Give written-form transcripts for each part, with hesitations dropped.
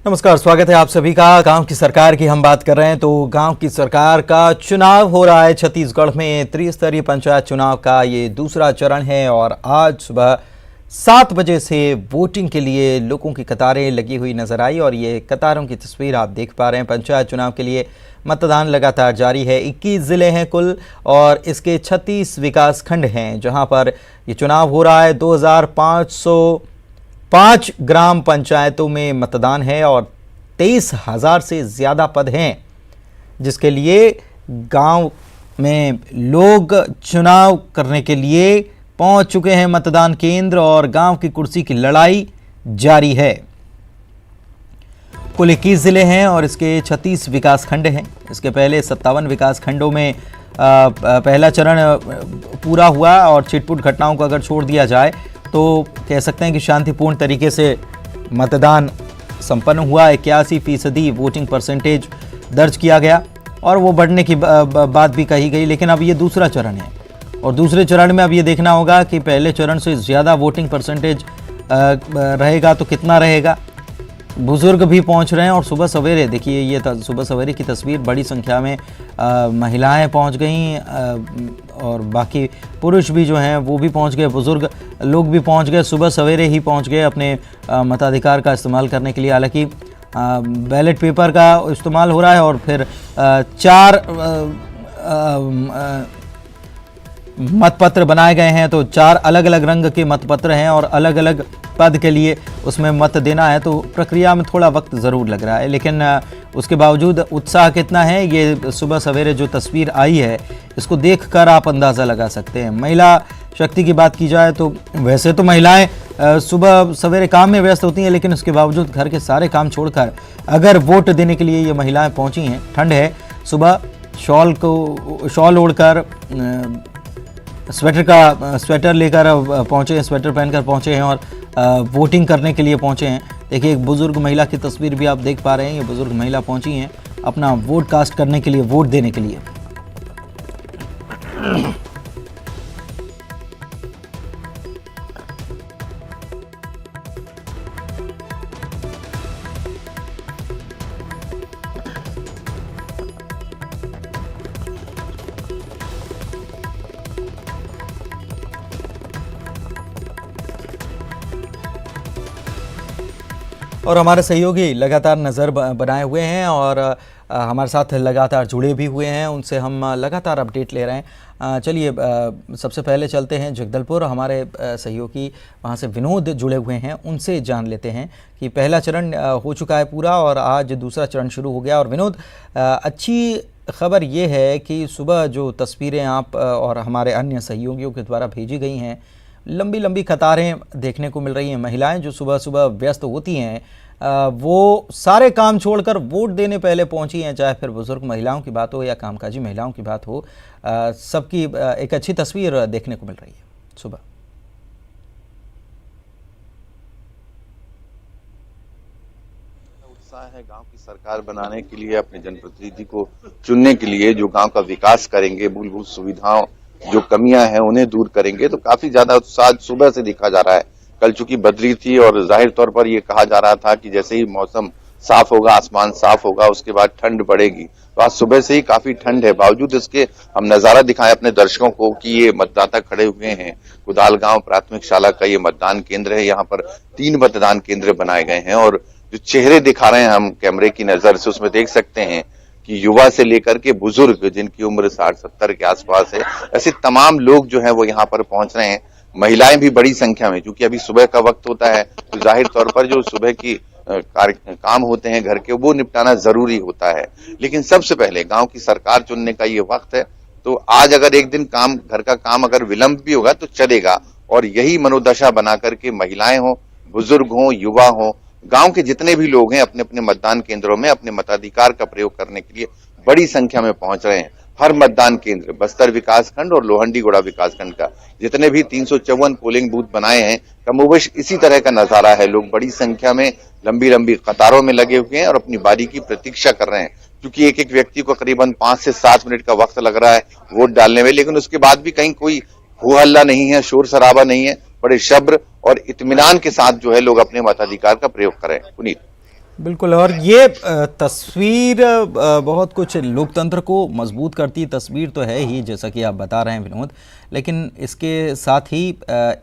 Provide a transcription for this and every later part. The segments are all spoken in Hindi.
नमस्कार, स्वागत है आप सभी का। गांव की सरकार की हम बात कर रहे हैं। तो गांव की सरकार का चुनाव हो रहा है छत्तीसगढ़ में। त्रिस्तरीय पंचायत चुनाव का ये दूसरा चरण है और आज सुबह 7 बजे से वोटिंग के लिए लोगों की कतारें लगी हुई नजर आई और ये कतारों की तस्वीर आप देख पा रहे हैं। पंचायत चुनाव के लिए मतदान लगातार जारी है। 21 जिले हैं कुल और इसके 36 विकास खंड हैं जहां पर ये चुनाव हो रहा है। 2505 ग्राम पंचायतों में मतदान है और 23,000 से ज़्यादा पद हैं, जिसके लिए गांव में लोग चुनाव करने के लिए पहुंच चुके हैं मतदान केंद्र और गांव की कुर्सी की लड़ाई जारी है। कुल 21 जिले हैं और इसके 36 विकास खंड हैं। इसके पहले 57 विकास खंडों में पहला चरण पूरा हुआ और छिटपुट घटनाओं को अगर छोड़ दिया जाए तो कह सकते हैं कि शांतिपूर्ण तरीके से मतदान संपन्न हुआ। 81% वोटिंग परसेंटेज दर्ज किया गया और वो बढ़ने की बात भी कही गई। लेकिन अब ये दूसरा चरण है और दूसरे चरण में अब ये देखना होगा कि पहले चरण से ज़्यादा वोटिंग परसेंटेज रहेगा तो कितना रहेगा। बुजुर्ग भी पहुंच रहे हैं और सुबह सवेरे देखिए, ये सुबह सवेरे की तस्वीर, बड़ी संख्या में महिलाएं पहुंच गई और बाकी पुरुष भी जो हैं वो भी पहुंच गए, बुजुर्ग लोग भी पहुंच गए, सुबह सवेरे ही पहुंच गए अपने मताधिकार का इस्तेमाल करने के लिए। हालांकि बैलेट पेपर का इस्तेमाल हो रहा है और फिर 4 मतपत्र बनाए गए हैं। तो 4 अलग अलग रंग के मतपत्र हैं और अलग अलग पद के लिए उसमें मत देना है। तो प्रक्रिया में थोड़ा वक्त ज़रूर लग रहा है, लेकिन उसके बावजूद उत्साह कितना है ये सुबह सवेरे जो तस्वीर आई है इसको देखकर आप अंदाज़ा लगा सकते हैं। महिला शक्ति की बात की जाए तो वैसे तो महिलाएं सुबह सवेरे काम में व्यस्त होती हैं, लेकिन उसके बावजूद घर के सारे काम छोड़कर अगर वोट देने के लिए ये महिलाएँ पहुँची हैं। ठंड है, सुबह शॉल ओढ़कर स्वेटर लेकर पहुँचे हैं, स्वेटर पहनकर पहुँचे हैं और वोटिंग करने के लिए पहुँचे हैं। देखिए, एक बुज़ुर्ग महिला की तस्वीर भी आप देख पा रहे हैं। ये बुज़ुर्ग महिला पहुँची हैं अपना वोट कास्ट करने के लिए, वोट देने के लिए। और हमारे सहयोगी लगातार नज़र बनाए हुए हैं और हमारे साथ लगातार जुड़े भी हुए हैं, उनसे हम लगातार अपडेट ले रहे हैं। चलिए सबसे पहले चलते हैं जगदलपुर। हमारे सहयोगी वहां से विनोद जुड़े हुए हैं, उनसे जान लेते हैं कि पहला चरण हो चुका है पूरा और आज दूसरा चरण शुरू हो गया। और विनोद, अच्छी खबर ये है कि सुबह जो तस्वीरें आप और हमारे अन्य सहयोगियों के द्वारा भेजी गई हैं, लंबी लंबी कतारें देखने को मिल रही हैं। महिलाएं जो सुबह सुबह व्यस्त होती हैं वो सारे काम छोड़कर वोट देने पहले पहुंची हैं, चाहे फिर बुजुर्ग महिलाओं की बात हो या कामकाजी महिलाओं की बात हो। सबकी एक अच्छी तस्वीर देखने को मिल रही है सुबह। उत्साह है गांव की सरकार बनाने के लिए, अपने जनप्रतिनिधि को चुनने के लिए जो गांव का विकास करेंगे, मूलभूत सुविधाओं जो कमियां हैं उन्हें दूर करेंगे। तो काफी ज्यादा उत्साह सुबह से दिखा जा रहा है। कल चूंकि बदली थी और जाहिर तौर पर यह कहा जा रहा था कि जैसे ही मौसम साफ होगा, आसमान साफ होगा, उसके बाद ठंड बढ़ेगी। तो आज सुबह से ही काफी ठंड है। बावजूद इसके हम नजारा दिखाएं अपने दर्शकों को कि ये मतदाता खड़े हुए हैं। कुदाल गांव प्राथमिक शाला का ये मतदान केंद्र है। यहाँ पर 3 मतदान केंद्र बनाए गए हैं और जो चेहरे दिखा रहे हैं हम कैमरे की नजर से, उसमें देख सकते हैं कि युवा से लेकर के बुजुर्ग जिनकी उम्र 60-70 के आसपास है, ऐसे तमाम लोग जो है वो यहाँ पर पहुंच रहे हैं। महिलाएं भी बड़ी संख्या में, क्योंकि अभी सुबह का वक्त होता है तो जाहिर तौर पर जो सुबह की काम होते हैं घर के, वो निपटाना जरूरी होता है। लेकिन सबसे पहले गांव की सरकार चुनने का ये वक्त है। तो आज अगर एक दिन घर का काम अगर विलंब भी होगा तो चलेगा। और यही मनोदशा बना करके महिलाएं हो, बुजुर्ग हो, युवा हो, गांव के जितने भी लोग हैं अपने अपने मतदान केंद्रों में अपने मताधिकार का प्रयोग करने के लिए बड़ी संख्या में पहुंच रहे हैं। हर मतदान केंद्र, बस्तर विकासखंड और लोहंडीगुड़ा विकासखंड का जितने भी 354 पोलिंग बूथ बनाए हैं, कमोबेश इसी तरह का नजारा है। लोग बड़ी संख्या में लंबी लंबी कतारों में लगे हुए हैं और अपनी बारी की प्रतीक्षा कर रहे हैं, क्योंकि एक एक व्यक्ति को करीबन 5 से 7 मिनट का वक्त लग रहा है वोट डालने में। लेकिन उसके बाद भी कहीं कोई हो हल्ला नहीं है, शोर शराबा नहीं है। बड़े सब्र और इत्मीनान के साथ जो है लोग अपने मताधिकार का प्रयोग करें। पुनीत। बिल्कुल। और ये तस्वीर बहुत कुछ लोकतंत्र को मजबूत करती तस्वीर तो है ही, जैसा कि आप बता रहे हैं विनोद, लेकिन इसके साथ ही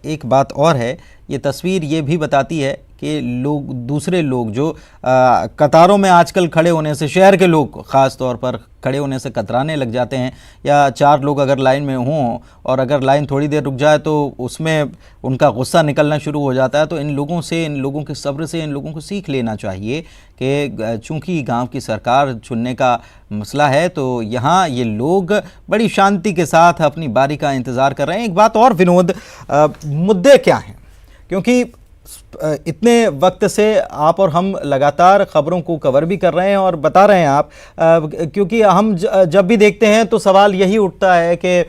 एक बात और है, ये तस्वीर ये भी बताती है कि लोग, दूसरे लोग जो कतारों में आजकल खड़े होने से, शहर के लोग ख़ास तौर पर खड़े होने से कतराने लग जाते हैं, या 4 लोग अगर लाइन में हों और अगर लाइन थोड़ी देर रुक जाए तो उसमें उनका गुस्सा निकलना शुरू हो जाता है। तो इन लोगों से, इन लोगों के सब्र से इन लोगों को सीख लेना चाहिए कि चूंकि गांव की सरकार चुनने का मसला है तो यहाँ ये लोग बड़ी शांति के साथ अपनी बारी का इंतज़ार कर रहे हैं। एक बात और विनोद, मुद्दे क्या हैं, क्योंकि इतने वक्त से आप और हम लगातार खबरों को कवर भी कर रहे हैं और बता रहे हैं आप, क्योंकि हम जब भी देखते हैं तो सवाल यही उठता है कि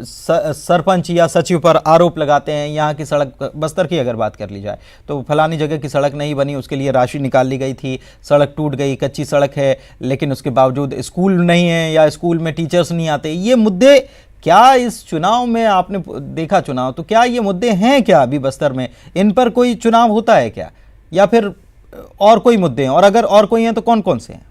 सरपंच या सचिव पर आरोप लगाते हैं, यहाँ की सड़क, बस्तर की अगर बात कर ली जाए तो फलानी जगह की सड़क नहीं बनी, उसके लिए राशि निकाल ली गई थी, सड़क टूट गई, कच्ची सड़क है, लेकिन उसके बावजूद स्कूल नहीं है या स्कूल में टीचर्स नहीं आते। ये मुद्दे क्या इस चुनाव में आपने देखा, चुनाव तो क्या ये मुद्दे हैं क्या अभी बस्तर में, इन पर कोई चुनाव होता है क्या, या फिर और कोई मुद्दे हैं, और अगर और कोई हैं तो कौन कौन से हैं?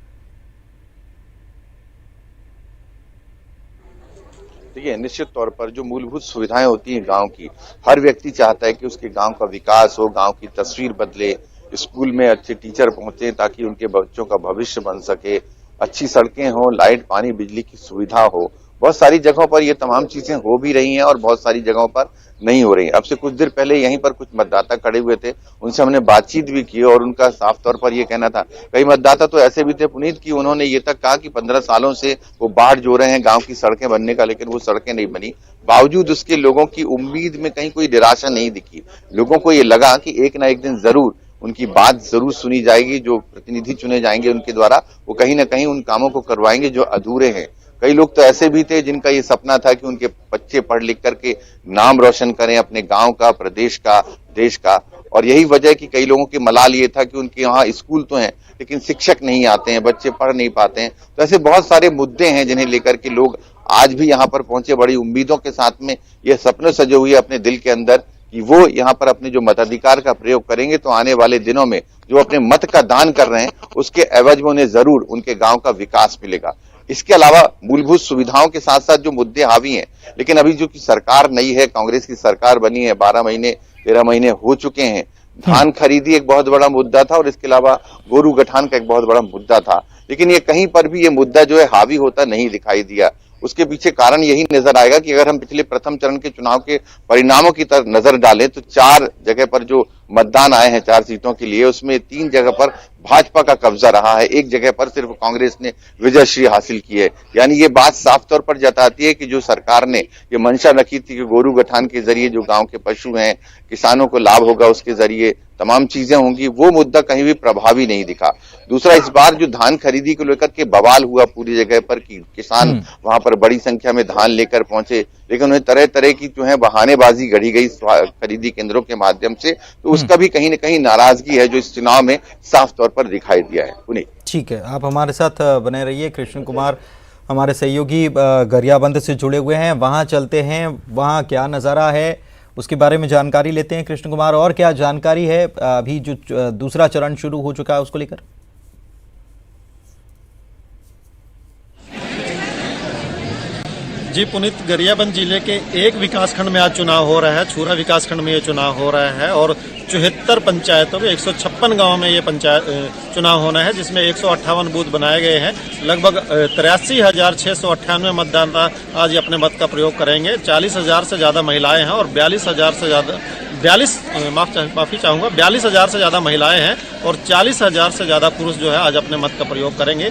देखिए, निश्चित तौर पर जो मूलभूत सुविधाएं होती हैं गांव की, हर व्यक्ति चाहता है कि उसके गांव का विकास हो, गांव की तस्वीर बदले, स्कूल में अच्छे टीचर पहुंचे ताकि उनके बच्चों का भविष्य बन सके, अच्छी सड़कें हो, लाइट, पानी, बिजली की सुविधा हो। बहुत सारी जगहों पर ये तमाम चीजें हो भी रही हैं और बहुत सारी जगहों पर नहीं हो रही। अब से कुछ देर पहले यहीं पर कुछ मतदाता खड़े हुए थे, उनसे हमने बातचीत भी की और उनका साफ तौर पर ये कहना था, कई मतदाता तो ऐसे भी थे पुनीत की उन्होंने ये तक कहा कि 15 सालों से वो बाढ़ जो रहे हैं गांव की सड़कें बनने का, लेकिन वो सड़कें नहीं बनी। बावजूद उसके लोगों की उम्मीद में कहीं कोई निराशा नहीं दिखी। लोगों को ये लगा कि एक ना एक दिन जरूर उनकी बात जरूर सुनी जाएगी, जो प्रतिनिधि चुने जाएंगे उनके द्वारा वो कहीं ना कहीं उन कामों को करवाएंगे जो अधूरे हैं। कई लोग तो ऐसे भी थे जिनका ये सपना था कि उनके बच्चे पढ़ लिख करके नाम रोशन करें अपने गांव का, प्रदेश का, देश का। और यही वजह है कि कई लोगों की मलाल ये था कि उनके यहाँ स्कूल तो हैं लेकिन शिक्षक नहीं आते हैं, बच्चे पढ़ नहीं पाते हैं। तो ऐसे बहुत सारे मुद्दे हैं जिन्हें लेकर के लोग आज भी यहाँ पर पहुंचे, बड़ी उम्मीदों के साथ में, ये सपने सजे हुए अपने दिल के अंदर कि वो यहाँ पर अपने जो मताधिकार का प्रयोग करेंगे तो आने वाले दिनों में जो अपने मत का दान कर रहे हैं उसके एवज में उन्हें जरूर उनके गांव का विकास मिलेगा। इसके अलावा मूलभूत सुविधाओं के साथ साथ जो मुद्दे हावी हैं, लेकिन अभी जो कि सरकार नई है, कांग्रेस की सरकार बनी है, 12 महीने 13 महीने हो चुके हैं। धान खरीदी एक बहुत बड़ा मुद्दा था और इसके अलावा गोरू गठान का एक बहुत बड़ा मुद्दा था, लेकिन ये कहीं पर भी ये मुद्दा जो है हावी होता नहीं दिखाई दिया। उसके पीछे कारण यही नजर आएगा कि अगर हम पिछले प्रथम चरण के चुनाव के परिणामों की तरफ नजर डालें तो 4 जगह पर जो मतदान आए हैं 4 सीटों के लिए, उसमें 3 जगह पर भाजपा का कब्जा रहा है, 1 जगह पर सिर्फ कांग्रेस ने विजयश्री हासिल की है। यानी ये बात साफ तौर पर जताती है कि जो सरकार ने ये मंशा रखी थी कि गोरू गठान के जरिए जो गांव के पशु हैं, किसानों को लाभ होगा, उसके जरिए तमाम चीजें होंगी, वो मुद्दा कहीं भी प्रभावी नहीं दिखा। दूसरा, इस बार जो धान खरीदी को लेकर के बवाल हुआ पूरी जगह पर कि किसान वहां पर बड़ी संख्या में धान लेकर पहुंचे, लेकिन उन्हें तरह तरह की जो है बहानेबाजी गढ़ी गई खरीदी केंद्रों के माध्यम से, तो उसका भी कहीं न कहीं नाराजगी है जो इस चुनाव में साफ तौर पर दिखाई दिया है। पुनीत, ठीक है, आप हमारे साथ बने रहिए। कृष्ण कुमार हमारे सहयोगी गरियाबंद से जुड़े हुए हैं, वहाँ चलते हैं, वहाँ क्या नज़ारा है उसके बारे में जानकारी लेते हैं। कृष्ण कुमार, और क्या जानकारी है अभी जो दूसरा चरण शुरू हो चुका है उसको लेकर? जी पुनीत, गरियाबंद जिले के एक विकासखंड में आज चुनाव हो रहा है, छूरा विकासखंड में ये चुनाव हो रहा है और 74 पंचायतों में 156 गांवों में ये पंचायत चुनाव होना है, जिसमें 158 बूथ बनाए गए हैं। लगभग 83,698 मतदाता आज अपने मत का प्रयोग करेंगे। 40,000 से ज्यादा महिलाएं हैं और 42,000 से ज्यादा 42,000 से ज्यादा महिलाएं हैं और 40,000 से ज्यादा पुरुष जो है आज अपने मत का प्रयोग करेंगे।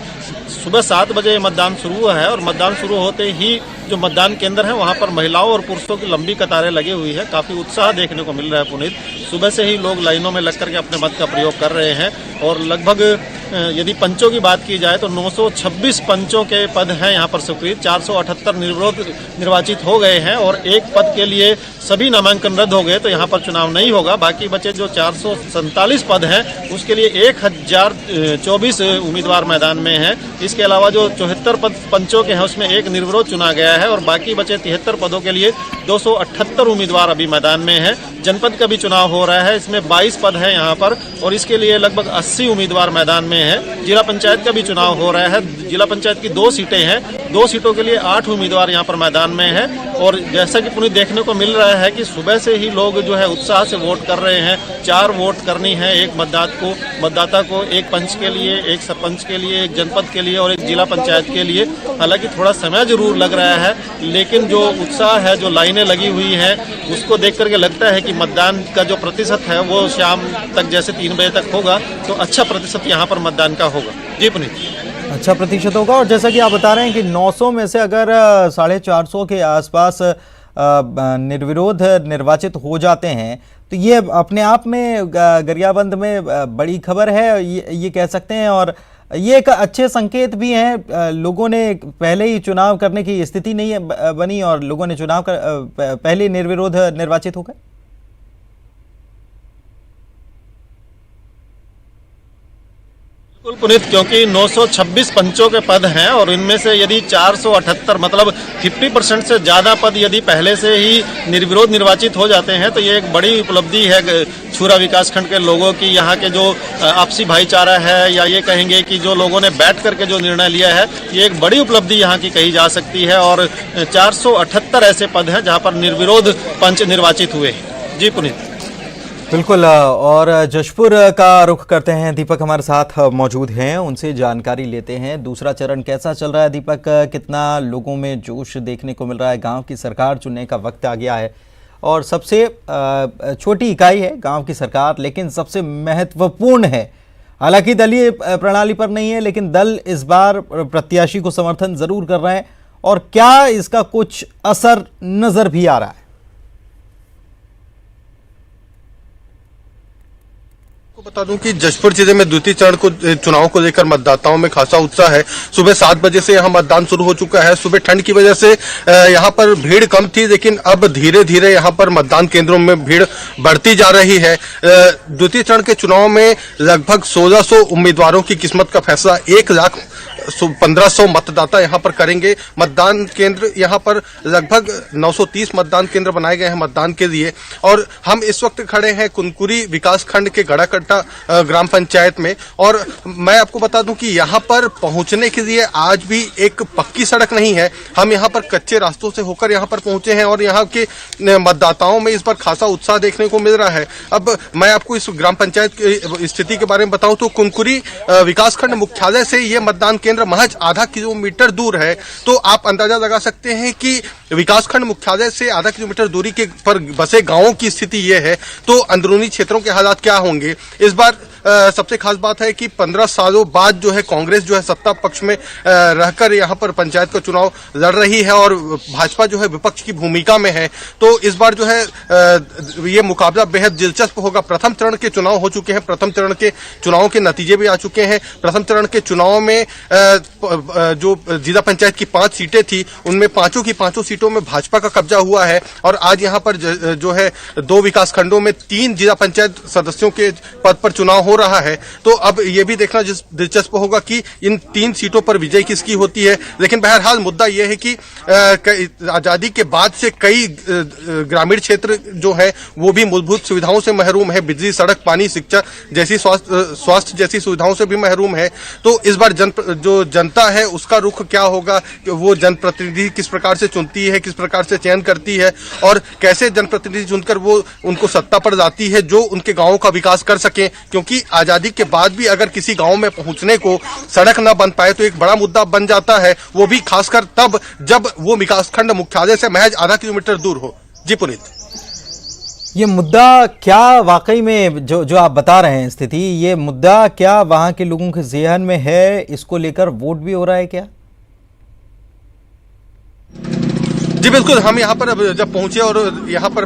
सुबह 7 बजे मतदान शुरू हुआ है और मतदान शुरू होते ही जो मतदान केंद्र है वहां पर महिलाओं और पुरुषों की लंबी कतारें लगी हुई है। काफी उत्साह देखने को मिल रहा है पुनीत। सुबह से ही लोग लाइनों में लग करके अपने मत का प्रयोग कर रहे हैं और लगभग यदि पंचों की बात की जाए तो 926 पंचों के पद हैं यहाँ पर स्वीकृत, 478 निर्विरोध निर्वाचित हो गए हैं और एक पद के लिए सभी नामांकन रद्द हो गए, तो यहाँ पर चुनाव नहीं होगा। बाकी बचे जो 447 पद हैं उसके लिए 1024 उम्मीदवार मैदान में हैं। इसके अलावा जो 74 पद पंचों के हैं उसमें एक निर्विरोध चुना गया है और बाकी बचे 73 पदों के लिए 278 उम्मीदवार अभी मैदान में हैं। जनपद का भी चुनाव हो रहा है, इसमें 22 पद हैं यहाँ पर और इसके लिए लगभग 80 उम्मीदवार मैदान में हैं। जिला पंचायत का भी चुनाव हो रहा है, जिला पंचायत की 2 सीटें हैं, 2 सीटों के लिए 8 उम्मीदवार यहाँ पर मैदान में हैं। और जैसा कि पुनीत देखने को मिल रहा है कि सुबह से ही लोग जो है उत्साह से वोट कर रहे हैं। 4 वोट करनी है, एक मतदाता को, एक पंच के लिए, एक सरपंच के लिए, एक जनपद के लिए और एक जिला पंचायत के लिए। हालांकि थोड़ा समय जरूर लग रहा है, लेकिन जो उत्साह है, जो लाइनें लगी हुई हैं, उसको देख करके लगता है कि मतदान का जो प्रतिशत है वो शाम तक जैसे 3 बजे तक होगा तो अच्छा प्रतिशत यहाँ पर मतदान का होगा। जी पुनीत, अच्छा प्रतिशत होगा। और जैसा कि आप बता रहे हैं कि 900 में से अगर 450 के आसपास निर्विरोध निर्वाचित हो जाते हैं तो ये अपने आप में गरियाबंद में बड़ी खबर है, ये कह सकते हैं। और ये एक अच्छे संकेत भी हैं। लोगों ने पहले ही चुनाव करने की स्थिति नहीं बनी और लोगों ने चुनाव पहले निर्विरोध निर्वाचित हो गए। बिल्कुल पुनीत, क्योंकि 926 पंचों के पद हैं और इनमें से यदि 478 मतलब 50% से ज़्यादा पद यदि पहले से ही निर्विरोध निर्वाचित हो जाते हैं तो ये एक बड़ी उपलब्धि है छूरा विकासखंड के लोगों की। यहाँ के जो आपसी भाईचारा है या ये कहेंगे कि जो लोगों ने बैठ करके जो निर्णय लिया है, ये एक बड़ी उपलब्धि यहाँ की कही जा सकती है। और 478 ऐसे पद हैं जहाँ पर निर्विरोध पंच निर्वाचित हुए। जी पुनीत, बिल्कुल। और जशपुर का रुख करते हैं, दीपक हमारे साथ मौजूद हैं, उनसे जानकारी लेते हैं। दूसरा चरण कैसा चल रहा है दीपक? कितना लोगों में जोश देखने को मिल रहा है? गांव की सरकार चुनने का वक्त आ गया है और सबसे छोटी इकाई है गांव की सरकार, लेकिन सबसे महत्वपूर्ण है। हालांकि दलीय प्रणाली पर नहीं है, लेकिन दल इस बार प्रत्याशी को समर्थन जरूर कर रहे हैं। और क्या इसका कुछ असर नजर भी आ रहा है? बता दूं कि जशपुर जिले में द्वितीय चरण को चुनाव को लेकर मतदाताओं में खासा उत्साह है। सुबह 7 बजे से यहां मतदान शुरू हो चुका है। सुबह ठंड की वजह से यहां पर भीड़ कम थी, लेकिन अब धीरे धीरे यहां पर मतदान केंद्रों में भीड़ बढ़ती जा रही है। द्वितीय चरण के चुनाव में लगभग 1600 उम्मीदवारों की किस्मत का फैसला 1,15,000 मतदाता यहां पर करेंगे। मतदान केंद्र यहां पर लगभग 930 मतदान केंद्र बनाए गए हैं मतदान के लिए। और हम इस वक्त खड़े हैं कुनकुरी विकासखंड के गड़ाकट्टा ग्राम पंचायत में। और मैं आपको बता दूं कि यहां पर पहुंचने के लिए आज भी एक पक्की सड़क नहीं है। हम यहां पर कच्चे रास्तों से होकर यहां पर पहुंचे हैं और यहां के मतदाताओं में इस बार खासा उत्साह देखने को मिल रहा है। अब मैं आपको इस ग्राम पंचायत की स्थिति के बारे में बताऊं तो कुनकुरी विकासखंड मुख्यालय से ये मतदान केंद्र महज आधा किलोमीटर दूर है। तो आप अंदाजा लगा सकते हैं कि विकासखंड मुख्यालय से आधा किलोमीटर दूरी के पर बसे गांवों की स्थिति ये है, तो अंदरूनी क्षेत्रों के हालात क्या होंगे। इस बार सबसे खास बात है कि 15 सालों बाद जो है कांग्रेस जो है सत्ता पक्ष में रहकर यहां पर पंचायत का चुनाव लड़ रही है और भाजपा जो है विपक्ष की भूमिका में है। तो इस बार जो है ये मुकाबला बेहद दिलचस्प होगा। प्रथम चरण के चुनाव हो चुके हैं, प्रथम चरण के चुनावों के नतीजे भी आ चुके हैं। प्रथम चरण के चुनाव में जो जिला पंचायत की 5 सीटें थी उनमें पांचों की पांचों सीटों में भाजपा का कब्जा हुआ है। और आज यहां पर जो है 2 विकासखंडों में 3 जिला पंचायत सदस्यों के पद पर चुनाव हो रहा है। तो अब ये भी देखना दिलचस्प होगा कि इन 3 सीटों पर विजय किसकी होती है। लेकिन बहरहाल मुद्दा यह है कि आजादी के बाद से कई ग्रामीण क्षेत्र जो है वो भी मूलभूत सुविधाओं से महरूम है। बिजली, सड़क, पानी, शिक्षा जैसी स्वास्थ्य जैसी सुविधाओं से भी महरूम है। तो इस बार जो जनता है उसका रुख क्या होगा, वो जनप्रतिनिधि किस प्रकार से चुनती है, किस प्रकार से चयन करती है और कैसे जनप्रतिनिधि चुनकर वो उनको सत्ता पर लाती है जो उनके गांवों का विकास कर सके। क्योंकि आजादी के बाद भी अगर किसी गांव में पहुंचने को सड़क न बन पाए तो एक बड़ा मुद्दा बन जाता है, वो भी खासकर तब जब वो विकासखंड मुख्यालय से महज आधा किलोमीटर दूर हो। जी पुनीत, ये मुद्दा क्या वाकई में जो आप बता रहे हैं स्थिति, ये मुद्दा क्या वहां के लोगों के ज़हन में है? इसको लेकर वोट भी हो रहा है क्या? जी बिल्कुल, हम यहाँ पर अब जब पहुंचे और यहाँ पर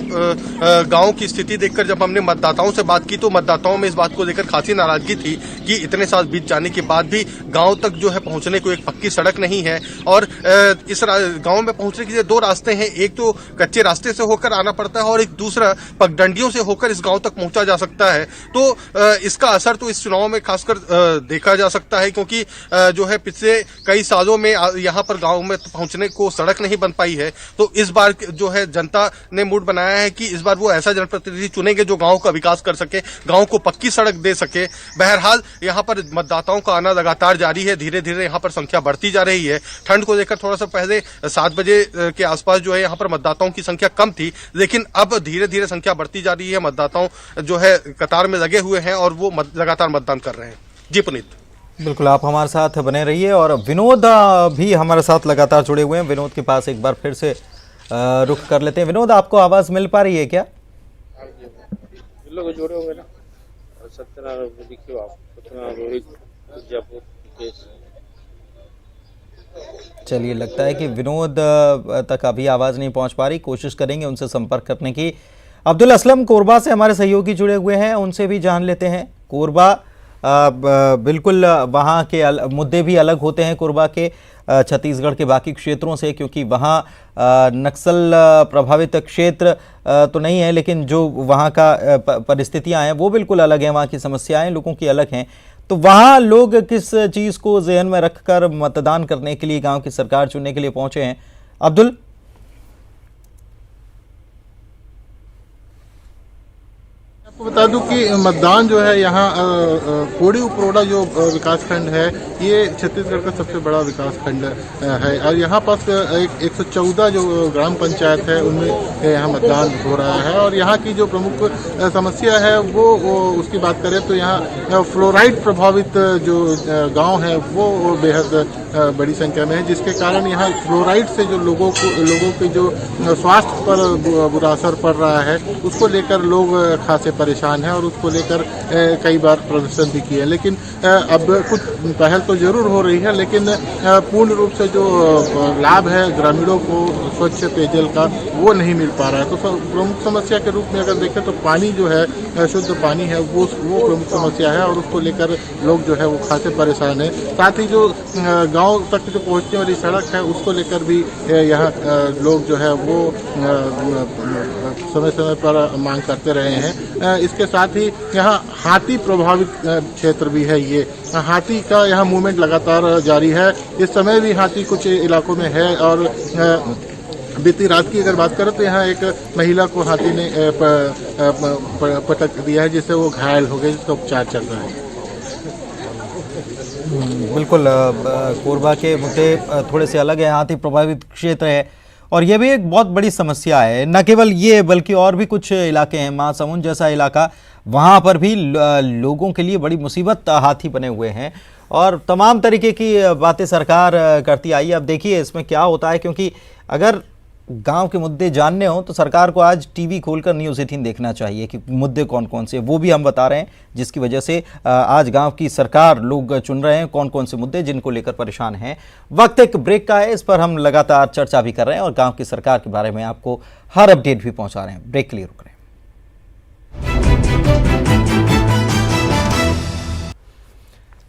गांव की स्थिति देखकर जब हमने मतदाताओं से बात की तो मतदाताओं में इस बात को लेकर खासी नाराजगी थी कि इतने साल बीत जाने के बाद भी गांव तक जो है पहुंचने को एक पक्की सड़क नहीं है और इस गांव में पहुंचने के लिए दो रास्ते हैं। एक तो कच्चे रास्ते से होकर आना पड़ता है और एक दूसरा पगडंडियों से होकर इस गांव तक पहुंचा जा सकता है। तो इसका असर तो इस चुनाव में खासकर देखा जा सकता है, क्योंकि जो है पिछले कई सालों में यहाँ पर गाँव में पहुंचने को सड़क नहीं बन पाई है। तो इस बार जो है जनता ने मूड बनाया है कि इस बार वो ऐसा जनप्रतिनिधि चुनेंगे जो गांव का विकास कर सके, गांव को पक्की सड़क दे सके। बहरहाल यहाँ पर मतदाताओं का आना लगातार जारी है, धीरे धीरे यहाँ पर संख्या बढ़ती जा रही है। ठंड को लेकर थोड़ा सा पहले 7 बजे के आसपास जो है यहाँ पर मतदाताओं की संख्या कम थी, लेकिन अब धीरे धीरे संख्या बढ़ती जा रही है। मतदाताओं जो है कतार में लगे हुए हैं और वो लगातार मतदान कर रहे हैं। जी पुनीत। बिल्कुल, आप हमारे साथ बने रहिए और विनोद भी हमारे साथ लगातार जुड़े हुए हैं। विनोद के पास एक बार फिर से रुख कर लेते हैं। विनोद, आपको आवाज मिल पा रही है क्या? लोग जुड़े हुए ना, सत्यनारायण देखियो आप, सत्यनारायण रोहित जयपुर केस। चलिए, लगता है कि विनोद तक अभी आवाज नहीं पहुंच पा रही। कोशिश करेंगे उनसे संपर्क करने की। अब्दुल असलम कोरबा से हमारे सहयोगी जुड़े हुए हैं, उनसे भी जान लेते हैं। कोरबा बिल्कुल वहाँ के मुद्दे भी अलग होते हैं कोरबा के छत्तीसगढ़ के बाकी क्षेत्रों से, क्योंकि वहाँ नक्सल प्रभावित क्षेत्र तो नहीं है, लेकिन जो वहाँ का परिस्थितियाँ हैं वो बिल्कुल अलग हैं, वहाँ की समस्याएं लोगों की अलग हैं। तो वहाँ लोग किस चीज़ को ज़हन में रखकर मतदान करने के लिए, गाँव की सरकार चुनने के लिए पहुँचे हैं? अब्दुल, आपको बता दूं कि मतदान जो है यहाँ कोड़ी उपरोड़ा जो विकासखंड है ये छत्तीसगढ़ का सबसे बड़ा विकासखंड है और यहाँ पास 114 जो ग्राम पंचायत है उनमें यहाँ मतदान हो रहा है। और यहाँ की जो प्रमुख समस्या है वो उसकी बात करें तो यहाँ फ्लोराइड प्रभावित जो गांव है वो बेहद बड़ी संख्या में है, जिसके कारण यहाँ फ्लोराइड से जो लोगों के जो स्वास्थ्य पर बुरा असर पड़ रहा है उसको लेकर लोग खासे परेशान हैं और उसको लेकर कई बार प्रदर्शन भी किए। लेकिन अब कुछ पहल तो जरूर हो रही है, लेकिन पूर्ण रूप से जो लाभ है ग्रामीणों को स्वच्छ पेयजल का वो नहीं मिल पा रहा है। तो प्रमुख समस्या के रूप में अगर देखें तो पानी जो है, शुद्ध पानी है, वो प्रमुख समस्या है और उसको लेकर लोग जो है वो खासे परेशान है। साथ ही जो गाँव तक जो पहुँचने वाली सड़क है उसको लेकर भी यहाँ लोग जो है वो समय समय पर मांग करते रहे हैं। इसके साथ ही यहाँ हाथी प्रभावित क्षेत्र भी है। ये हाथी का यहाँ मूवमेंट लगातार जारी है। इस समय भी हाथी कुछ इलाकों में है और बीती रात की अगर बात करें तो यहाँ एक महिला को हाथी ने पटक दिया है, जिससे वो घायल हो गए, जिसका उपचार चल रहा है। बिल्कुल, कोरबा के मुद्दे थोड़े से अलग है, हाथी प्रभावित क्षेत्र है और ये भी एक बहुत बड़ी समस्या है। न केवल ये बल्कि और भी कुछ इलाके हैं, महासमुंद जैसा इलाका, वहाँ पर भी लोगों के लिए बड़ी मुसीबत हाथी बने हुए हैं और तमाम तरीके की बातें सरकार करती आई। अब देखिए इसमें क्या होता है, क्योंकि अगर गांव के मुद्दे जानने हो तो सरकार को आज टीवी खोलकर न्यूज़ 18 देखना चाहिए कि मुद्दे कौन कौन से, वो भी हम बता रहे हैं, जिसकी वजह से आज गांव की सरकार लोग चुन रहे हैं कौन कौन से मुद्दे जिनको लेकर परेशान हैं। वक्त एक ब्रेक का है, इस पर हम लगातार चर्चा भी कर रहे हैं और गांव की सरकार के बारे में आपको हर अपडेट भी पहुंचा रहे हैं। ब्रेक के लिए रुक रहे हैं।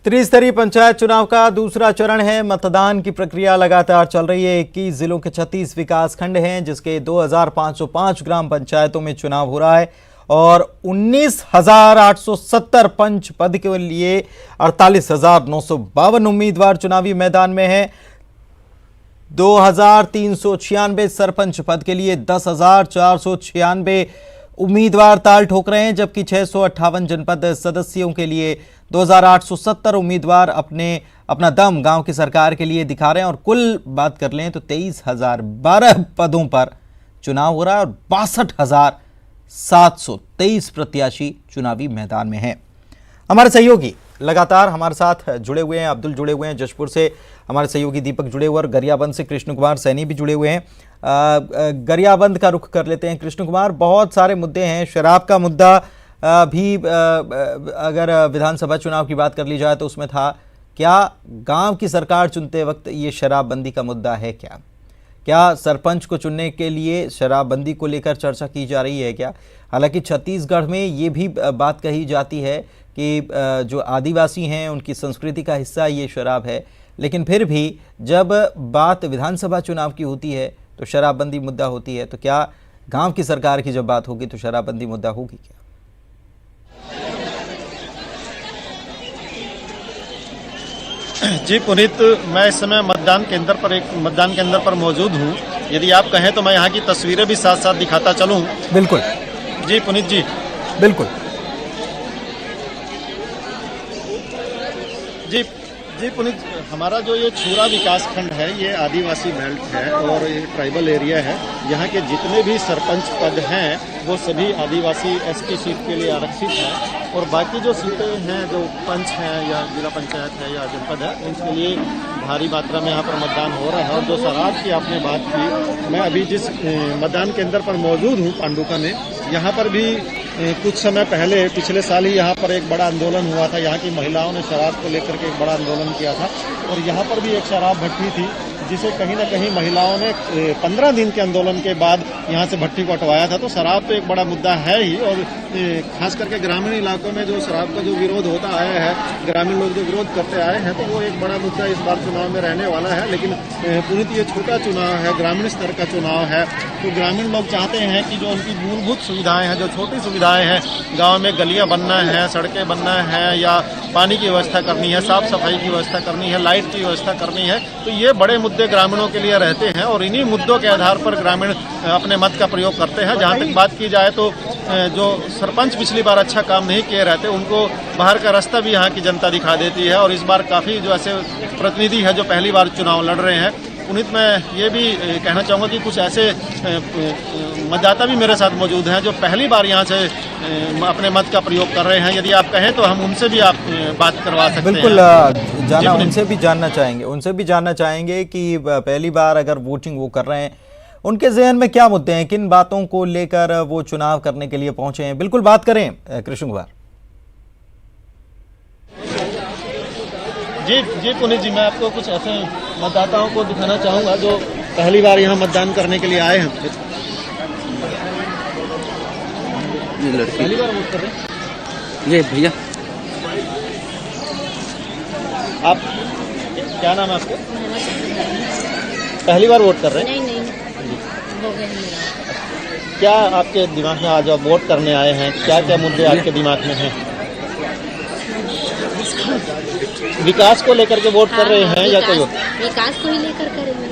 त्रिस्तरीय पंचायत चुनाव का दूसरा चरण है। मतदान की प्रक्रिया लगातार चल रही है। 21 जिलों के 36 विकास खंड हैं, जिसके 2505 ग्राम पंचायतों में चुनाव हो रहा है और 19,870 पंच पद के लिए 48,952 उम्मीदवार चुनावी मैदान में हैं। 2,396 सरपंच पद के लिए 10,496 उम्मीदवार ताल ठोक रहे हैं, जबकि 658 जनपद सदस्यों के लिए 2,870 उम्मीदवार अपना दम गांव की सरकार के लिए दिखा रहे हैं। और कुल बात कर लें तो 23,012 पदों पर चुनाव हो रहा है और 62,723 प्रत्याशी चुनावी मैदान में हैं। हमारे सहयोगी लगातार हमारे साथ जुड़े हुए हैं। अब्दुल जुड़े हुए हैं जशपुर से, हमारे सहयोगी दीपक जुड़े हुए और गरियाबंद से कृष्ण कुमार सैनी भी जुड़े हुए हैं। गरियाबंद का रुख कर लेते हैं। कृष्ण कुमार, बहुत सारे मुद्दे हैं, शराब का मुद्दा भी अगर विधानसभा चुनाव की बात कर ली जाए तो उसमें था। क्या गांव की सरकार चुनते वक्त ये शराबबंदी का मुद्दा है? क्या सरपंच को चुनने के लिए शराबबंदी को लेकर चर्चा की जा रही है क्या? हालांकि छत्तीसगढ़ में ये भी बात कही जाती है कि जो आदिवासी हैं उनकी संस्कृति का हिस्सा ये शराब है, लेकिन फिर भी जब बात विधानसभा चुनाव की होती है तो शराबबंदी मुद्दा होती है। तो क्या गांव की सरकार की जब बात होगी तो शराबबंदी मुद्दा होगी क्या? जी पुनीत, मैं इस समय मतदान केंद्र पर मौजूद हूँ। यदि आप कहें तो मैं यहाँ की तस्वीरें भी साथ साथ दिखाता चलूँ। बिल्कुल जी पुनीत जी, बिल्कुल जी पुनीत, हमारा जो ये छूरा विकास खंड है ये आदिवासी बेल्ट है और ये ट्राइबल एरिया है। यहाँ के जितने भी सरपंच पद हैं वो सभी आदिवासी एसटी सीट के लिए आरक्षित हैं और बाकी जो सीटें हैं जो पंच हैं या जिला पंचायत है या जनपद है उनके लिए भारी मात्रा में यहाँ पर मतदान हो रहा है। और जो शराब की आपने बात की, मैं अभी जिस मतदान केंद्र पर मौजूद हूँ पांडुका में, यहाँ पर भी कुछ समय पहले पिछले साल ही यहाँ पर एक बड़ा आंदोलन हुआ था। यहाँ की महिलाओं ने शराब को लेकर के एक बड़ा आंदोलन किया था और यहाँ पर भी एक शराब भट्टी थी जिसे कहीं ना कहीं महिलाओं ने 15 दिन के आंदोलन के बाद यहाँ से भट्टी को हटवाया था। तो शराब तो एक बड़ा मुद्दा है ही और खास करके ग्रामीण इलाकों में जो शराब का जो विरोध होता आया है, ग्रामीण लोग जो विरोध करते आए हैं, तो वो एक बड़ा मुद्दा इस बार चुनाव में रहने वाला है। लेकिन पुनीत, ये छोटा चुनाव है, ग्रामीण स्तर का चुनाव है, तो ग्रामीण लोग चाहते हैं कि जो उनकी मूलभूत सुविधाएं हैं, जो छोटी सुविधाएं हैं, गाँव में गलियाँ बनना है, सड़कें बनना है या पानी की व्यवस्था करनी है, साफ सफाई की व्यवस्था करनी है, लाइट की व्यवस्था करनी है, तो ये बड़े मुद्दे ग्रामीणों के लिए रहते हैं और इन्हीं मुद्दों के आधार पर ग्रामीण अपने मत का प्रयोग करते हैं। जहाँ तक बात की जाए तो जो सरपंच पिछली बार अच्छा काम नहीं किए रहते उनको बाहर का रास्ता भी यहाँ की जनता दिखा देती है और इस बार काफ़ी जो ऐसे प्रतिनिधि है जो पहली बार चुनाव लड़ रहे हैं। पुनीत, मैं ये भी कहना चाहूँगा कि कुछ ऐसे मतदाता भी मेरे साथ मौजूद हैं जो पहली बार यहाँ से अपने मत का प्रयोग कर रहे हैं। यदि आप कहें तो हम उनसे भी आप बात करवा सकते हैं। बिल्कुल उनसे भी जानना चाहेंगे कि पहली बार अगर वोटिंग वो कर रहे हैं, उनके जहन में क्या मुद्दे हैं, किन बातों को लेकर वो चुनाव करने के लिए पहुंचे हैं। बिल्कुल बात करें कृष्ण कुमार। जी पुनीत जी, मैं आपको कुछ ऐसे मतदाताओं को दिखाना चाहूँगा जो पहली बार यहाँ मतदान करने के लिए आए हैं। पहली बार वोट कर रहे हैं ये भैया, आप क्या नाम है आपका? पहली बार वोट कर रहे हैं? नहीं हो गया मेरा। क्या आपके दिमाग में आज आप वोट करने आए हैं, क्या क्या मुद्दे आपके दिमाग में हैं? विकास को लेकर के वोट कर रहे हैं या कोई? विकास को ही लेकर करेंगे।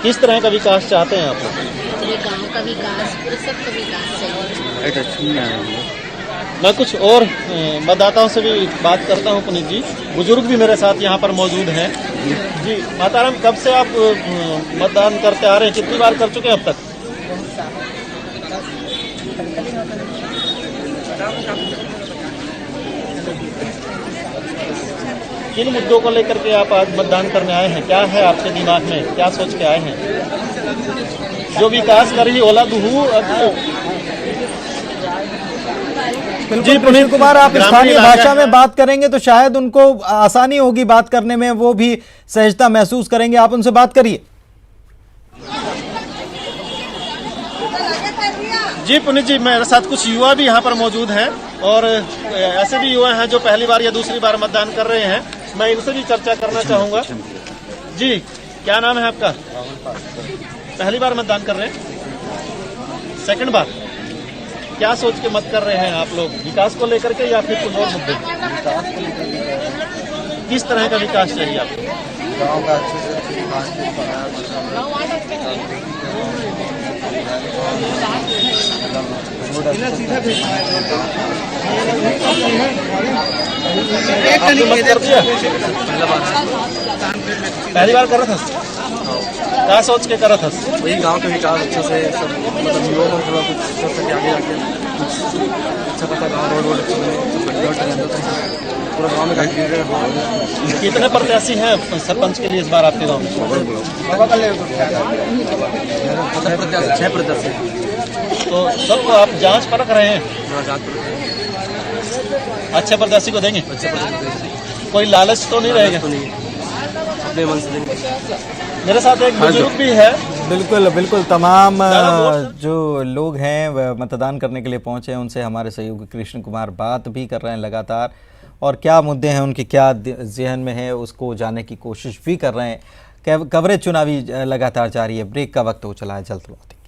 किस तरह का विकास चाहते हैं आप लोग? पूरे गांव का विकास, पूरे सबका विकास चाहिए। मैं कुछ और मतदाताओं से भी बात करता हूं पुनीत जी। बुजुर्ग भी मेरे साथ यहाँ पर मौजूद हैं। जी माताराम, कब से आप मतदान करते आ रहे हैं? कितनी बार कर चुके हैं अब तक? किन मुद्दों को लेकर के आप आज मतदान करने आए हैं? क्या है आपके दिमाग में, क्या सोच के आए हैं? जो विकास कर रही ओला दुहू। जी पुनीत कुमार, आप स्थानीय भाषा में बात करेंगे तो शायद उनको आसानी होगी बात करने में, वो भी सहजता महसूस करेंगे। आप उनसे बात करिए। जी पुनीत जी, मेरे साथ कुछ युवा भी यहाँ पर मौजूद हैं और ऐसे भी युवा हैं जो पहली बार या दूसरी बार मतदान कर रहे हैं। मैं इनसे भी चर्चा करना चाहूँगा। जी, क्या नाम है आपका? पहली बार मतदान कर रहे हैं? सेकंड बार? क्या सोच के मत कर रहे हैं आप लोग? विकास को लेकर के या फिर कुछ और मुद्दे? किस तरह का विकास चाहिए आपको? गाँव का अच्छे से आपने मत कर दिया? पहली बार कर रहा था? क्या सोच के कर रहा था? वही गांव के विकास अच्छे से सब, मतलब युवाओं को थोड़ा कुछ सोच सके आगे जाके कुछ अच्छा पता गाँव रोड अच्छे बने, पूरा गाँव में गाड़ी। कितने प्रत्याशी हैं सरपंच के लिए इस बार आपके गाँव में? 6 प्रत्याशी। तो सबको आप जांच परख रहे हैं? अच्छे प्रत्याशी को देंगे? कोई लालच तो नहीं रहेगा? अपने मन से देंगे। मेरे साथ एक बुजुर्ग भी है। बिल्कुल बिल्कुल, तमाम जो लोग हैं वह मतदान करने के लिए पहुंचे हैं, उनसे हमारे सहयोगी कृष्ण कुमार बात भी कर रहे हैं लगातार, और क्या मुद्दे हैं उनके, क्या जहन में है, उसको जानने की कोशिश भी कर रहे हैं। कवरेज चुनावी लगातार जारी है। ब्रेक का वक्त हो चला है, जल्द लौटेंगे।